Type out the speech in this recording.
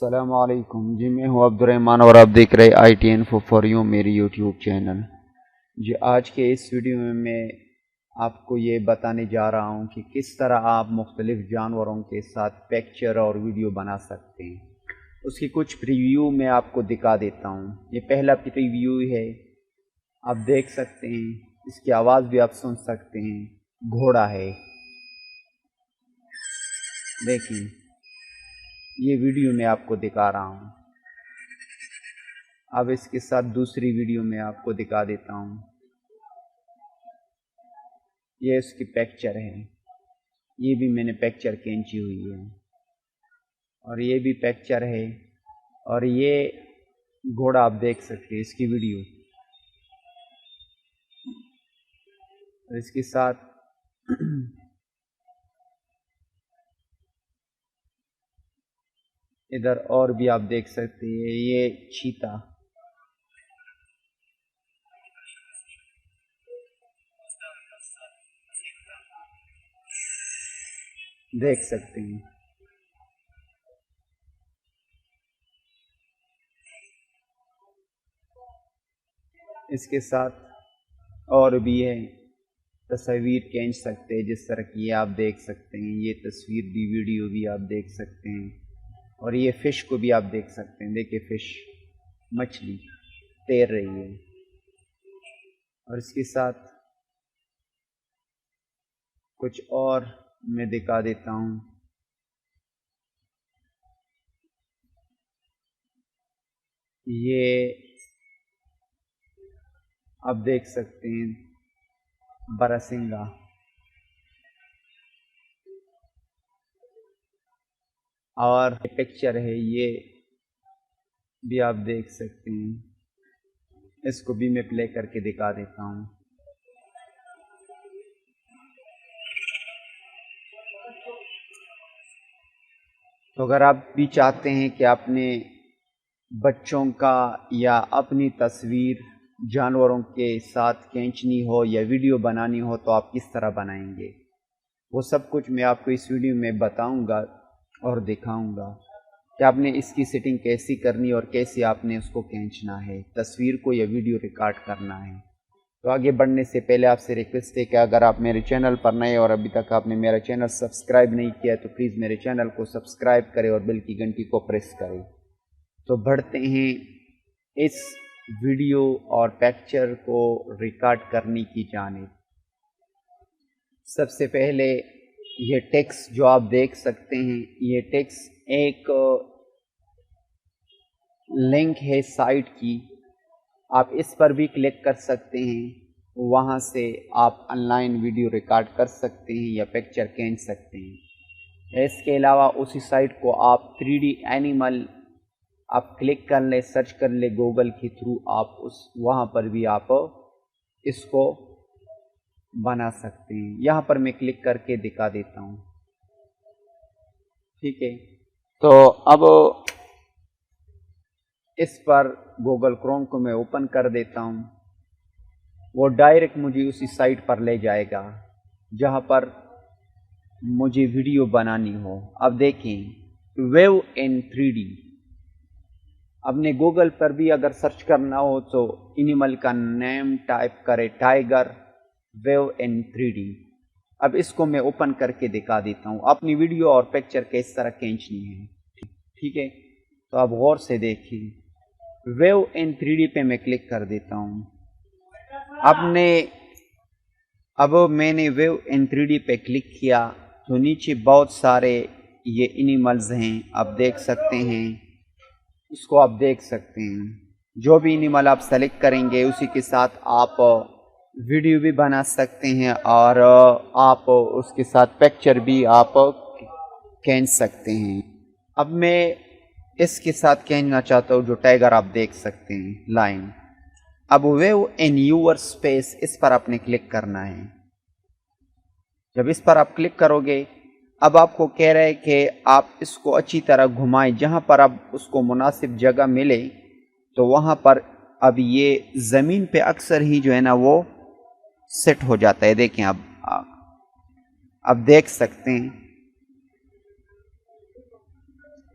السلام علیکم جی، میں ہوں عبد الرحمن اور آپ دیکھ رہے I T info for you میری یوٹیوب چینل۔ جی آج کے اس ویڈیو میں آپ کو یہ بتانے جا رہا ہوں کہ کس طرح آپ مختلف جانوروں کے ساتھ پکچر اور ویڈیو بنا سکتے ہیں۔ اس کی کچھ پریویو میں آپ کو دکھا دیتا ہوں۔ یہ پہلا پریویو ہے، آپ دیکھ سکتے ہیں، اس کی آواز بھی آپ سن سکتے ہیں۔ گھوڑا ہے، دیکھیں یہ ویڈیو میں آپ کو دکھا رہا ہوں۔ اب اس کے ساتھ دوسری ویڈیو میں آپ کو دکھا دیتا ہوں۔ یہ اس کی پکچر ہے، یہ بھی میں نے پکچر کھینچی ہوئی ہے، اور یہ بھی پکچر ہے، اور یہ گھوڑا آپ دیکھ سکتے ہیں، اس کی ویڈیو۔ اور اس کے ساتھ ادھر اور بھی آپ دیکھ سکتے ہیں، یہ چیتا دیکھ سکتے ہیں۔ اس کے ساتھ اور بھی ہے، تصویر کھینچ سکتے ہیں، جس طرح کی آپ دیکھ سکتے ہیں، یہ تصویر بھی ویڈیو بھی آپ دیکھ سکتے ہیں۔ اور یہ فش کو بھی آپ دیکھ سکتے ہیں، دیکھیں فش، مچھلی تیر رہی ہے۔ اور اس کے ساتھ کچھ اور میں دکھا دیتا ہوں۔ یہ آپ دیکھ سکتے ہیں، برسنگا، اور پکچر ہے، یہ بھی آپ دیکھ سکتے ہیں۔ اس کو بھی میں پلے کر کے دکھا دیتا ہوں۔ تو اگر آپ بھی چاہتے ہیں کہ اپنے بچوں کا یا اپنی تصویر جانوروں کے ساتھ کھینچنی ہو یا ویڈیو بنانی ہو تو آپ کس طرح بنائیں گے، وہ سب کچھ میں آپ کو اس ویڈیو میں بتاؤں گا اور دکھاؤں گا کہ آپ نے اس کی سیٹنگ کیسی کرنی اور کیسے آپ نے اس کو کھینچنا ہے، تصویر کو یا ویڈیو ریکارڈ کرنا ہے۔ تو آگے بڑھنے سے پہلے آپ سے ریکویسٹ ہے کہ اگر آپ میرے چینل پر نئے اور ابھی تک آپ نے میرا چینل سبسکرائب نہیں کیا تو پلیز میرے چینل کو سبسکرائب کریں اور بیل کی گھنٹی کو پریس کریں۔ تو بڑھتے ہیں اس ویڈیو اور پکچر کو ریکارڈ کرنے کی جانب۔ سب سے پہلے یہ ٹیکسٹ جو آپ دیکھ سکتے ہیں، یہ ٹیکسٹ ایک لنک ہے سائٹ کی، آپ اس پر بھی کلک کر سکتے ہیں، وہاں سے آپ آن لائن ویڈیو ریکارڈ کر سکتے ہیں یا پکچر کھینچ سکتے ہیں۔ اس کے علاوہ اسی سائٹ کو آپ 3D اینیمل آپ کلک کر لیں، سرچ کر لیں گوگل کے تھرو، آپ وہاں پر بھی آپ اس کو بنا سکتے ہیں۔ یہاں پر میں کلک کر کے دکھا دیتا ہوں، ٹھیک ہے۔ تو اب اس پر گوگل کروم کو میں اوپن کر دیتا ہوں، وہ ڈائریکٹ مجھے اسی سائٹ پر لے جائے گا جہاں پر مجھے ویڈیو بنانی ہو۔ اب دیکھیں ویو ان 3D، اب نے گوگل پر بھی اگر سرچ کرنا ہو تو اینیمل کا نیم ٹائپ کرے، ٹائیگر ویو ان 3D۔ اب اس کو میں اوپن کر کے دکھا دیتا ہوں، اپنی ویڈیو اور پکچر کس طرح کھینچنی ہے، ٹھیک ہے۔ تو اب غور سے دیکھیں، ویو ان 3D پہ میں کلک کر دیتا ہوں۔ اب میں نے ویو ان 3D پہ کلک کیا تو نیچے بہت سارے یہ اینیملز ہیں، آپ دیکھ سکتے ہیں، اس کو آپ دیکھ سکتے ہیں۔ جو بھی اینیمل آپ سلیکٹ کریں گے اسی کے ساتھ آپ ویڈیو بھی بنا سکتے ہیں اور آپ اس کے ساتھ پکچر بھی آپ کھینچ سکتے ہیں۔ اب میں اس کے ساتھ کھینچنا چاہتا ہوں جو ٹائیگر آپ دیکھ سکتے ہیں، لائن۔ اب ویو ان یور اسپیس، اس پر آپ نے کلک کرنا ہے۔ جب اس پر آپ کلک کرو گے، اب آپ کو کہہ رہے کہ آپ اس کو اچھی طرح گھمائیں، جہاں پر اب اس کو مناسب جگہ ملے تو وہاں پر اب یہ زمین پہ اکثر ہی جو ہے نا وہ سیٹ ہو جاتا ہے۔ دیکھیں اب دیکھ سکتے ہیں